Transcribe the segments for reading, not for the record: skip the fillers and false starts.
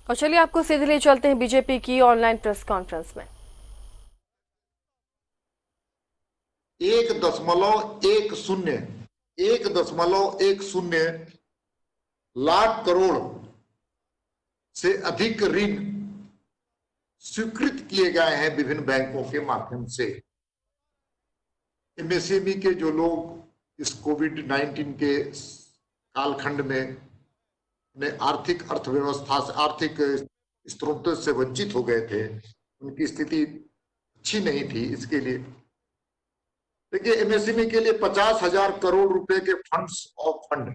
और चलिए आपको सीधे ले चलते हैं बीजेपी की ऑनलाइन प्रेस कॉन्फ्रेंस में। 1.10 से अधिक ऋण स्वीकृत किए गए हैं विभिन्न बैंकों के माध्यम से। एमएसएमई के जो लोग इस कोविड-19 के कालखंड में आर्थिक अर्थव्यवस्था से, आर्थिक स्रोतों से वंचित हो गए थे, उनकी स्थिति अच्छी नहीं थी। इसके लिए देखिए, एमएसएमई के लिए 50,000 करोड़ रुपए के फंड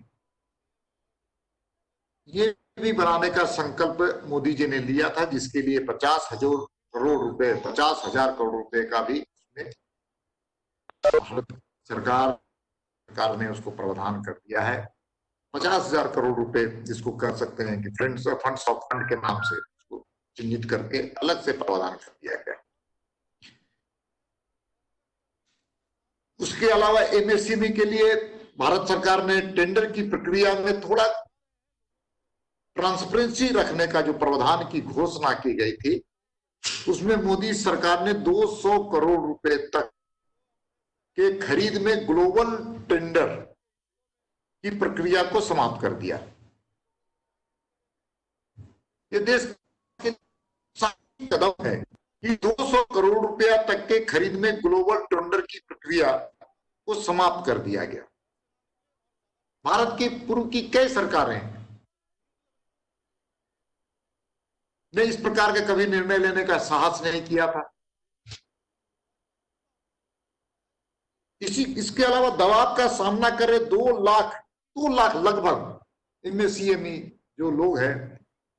ये भी बनाने का संकल्प मोदी जी ने लिया था, जिसके लिए 50,000 करोड़ रुपए का भी भारत सरकार ने उसको प्रावधान कर दिया है। 50,000 करोड़ रुपए जिसको कह सकते हैं कि फंड्स ऑफ फंड के नाम से उसको चिन्हित करके अलग से प्रावधान कर दिया गया। उसके अलावा एमएसएमई के लिए भारत सरकार ने टेंडर की प्रक्रिया में थोड़ा ट्रांसपेरेंसी रखने का जो प्रावधान की घोषणा की गई थी, उसमें मोदी सरकार ने 200 करोड़ रुपए तक के खरीद में ग्लोबल टेंडर की प्रक्रिया को समाप्त कर दिया। ये देश के कदम है कि 200 करोड़ रुपया तक के खरीद में ग्लोबल टेंडर की प्रक्रिया को समाप्त कर दिया गया। भारत की पूर्व की कई सरकारें ने इस प्रकार के कभी निर्णय लेने का साहस नहीं किया था। इसके अलावा दबाव का सामना कर रहे 2 लाख लगभग एमएसएमई जो लोग हैं,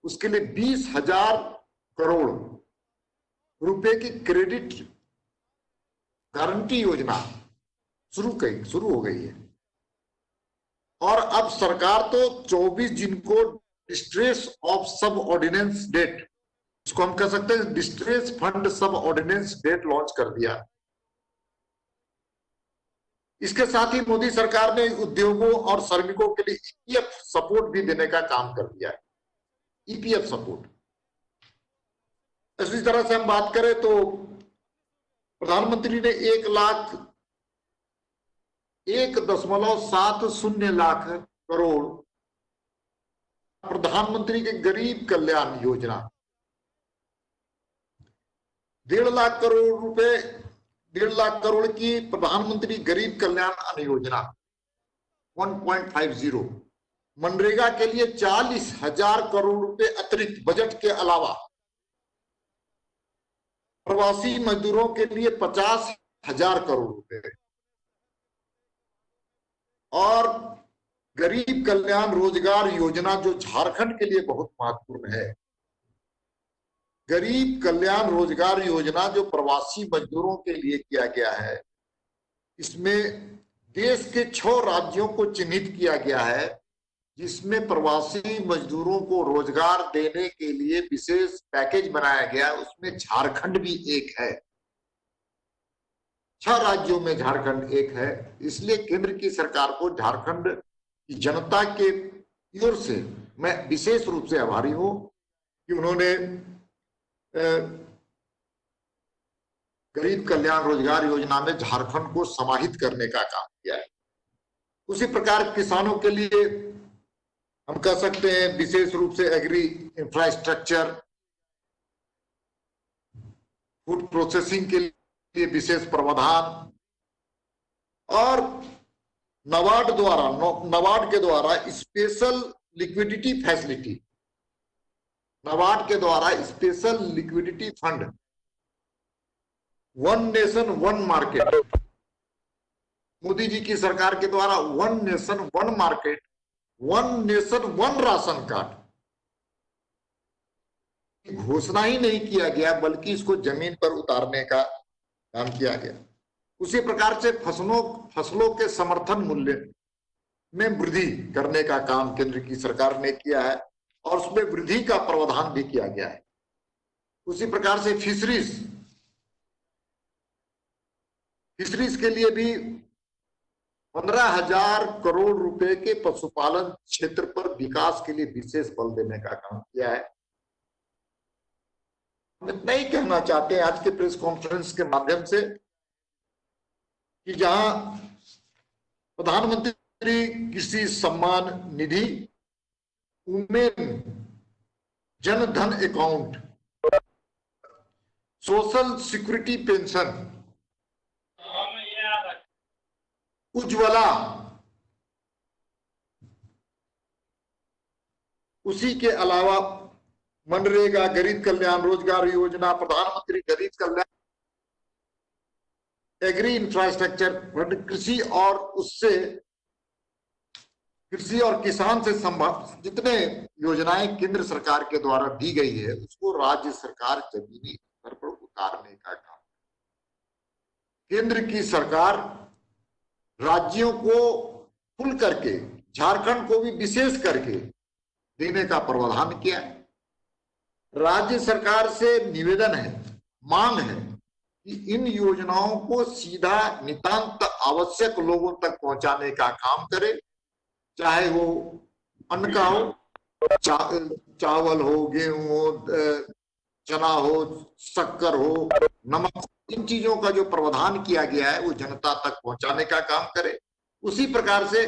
उसके लिए 20,000 करोड़ रुपए की क्रेडिट गारंटी योजना शुरू हो गई है। और अब सरकार तो 24 जिनको डिस्ट्रेस ऑफ सब ऑर्डिनेंस डेट, इसको हम कह सकते हैं डिस्ट्रेस फंड सब ऑर्डिनेंस डेट लॉन्च कर दिया। इसके साथ ही मोदी सरकार ने उद्योगों और श्रमिकों के लिए ईपीएफ सपोर्ट भी देने का काम कर दिया है। ईपीएफ सपोर्ट, इसी तरह से हम बात करें तो प्रधानमंत्री ने 1.70 लाख करोड़ प्रधानमंत्री के गरीब कल्याण योजना, 1.5 लाख करोड़ रुपए, 1.5 लाख करोड़ की प्रधानमंत्री गरीब कल्याण अन्न योजना 1.50, मनरेगा के लिए 40,000 करोड़ रुपए अतिरिक्त बजट के अलावा, प्रवासी मजदूरों के लिए 50,000 करोड़ रुपए, और गरीब कल्याण रोजगार योजना जो झारखंड के लिए बहुत महत्वपूर्ण है। गरीब कल्याण रोजगार योजना जो प्रवासी मजदूरों के लिए किया गया है, इसमें देश के 6 राज्यों को चिन्हित किया गया है, जिसमें प्रवासी मजदूरों को रोजगार देने के लिए विशेष पैकेज बनाया गया। उसमें झारखंड भी एक है। 6 राज्यों में झारखंड एक है। इसलिए केंद्र की सरकार को झारखंड की जनता के ओर से मैं विशेष रूप से आभारी हूं कि उन्होंने गरीब कल्याण रोजगार योजना में झारखंड को समाहित करने का काम किया है। उसी प्रकार किसानों के लिए हम कह सकते हैं विशेष रूप से एग्री इंफ्रास्ट्रक्चर, फूड प्रोसेसिंग के लिए विशेष प्रावधान, और नबार्ड के द्वारा स्पेशल लिक्विडिटी फैसिलिटी, नबार्ड के द्वारा special liquidity fund, one nation one market, Modi ji की सरकार के द्वारा one nation one market, one nation one ration card घोषणा ही नहीं किया गया, बल्कि इसको जमीन पर उतारने का काम किया गया। उसी प्रकार से फसलों के समर्थन मूल्य में वृद्धि करने का काम केंद्र की सरकार ने किया है, और उसमें वृद्धि का प्रावधान भी किया गया है। उसी प्रकार से फिशरीज के लिए भी 15,000 करोड़ रुपए के पशुपालन क्षेत्र पर विकास के लिए विशेष बल देने का काम किया है। हम इतना ही कहना चाहते हैं आज के प्रेस कॉन्फ्रेंस के माध्यम से कि जहां प्रधानमंत्री कृषि Samman Nidhi, women Jan Dhan account, social security pension, Ujjwala, उसी के अलावा मनरेगा, गरीब कल्याण रोजगार योजना, प्रधानमंत्री गरीब कल्याण, एग्री इंफ्रास्ट्रक्चर फंड, कृषि और किसान से संबंधित जितने योजनाएं केंद्र सरकार के द्वारा दी गई है उसको राज्य सरकार जमीनी स्तर पर उतारने का काम। केंद्र की सरकार राज्यों को खुल करके, झारखंड को भी विशेष करके देने का प्रावधान किया है। राज्य सरकार से निवेदन है, मांग है कि इन योजनाओं को सीधा नितांत आवश्यक लोगों तक पहुंचाने का काम करे, चाहे वो अन्न का हो, चावल हो, गेहूं हो, चना हो, शक्कर हो, नमक, इन चीजों का जो प्रावधान किया गया है वो जनता तक पहुंचाने का काम करे। उसी प्रकार से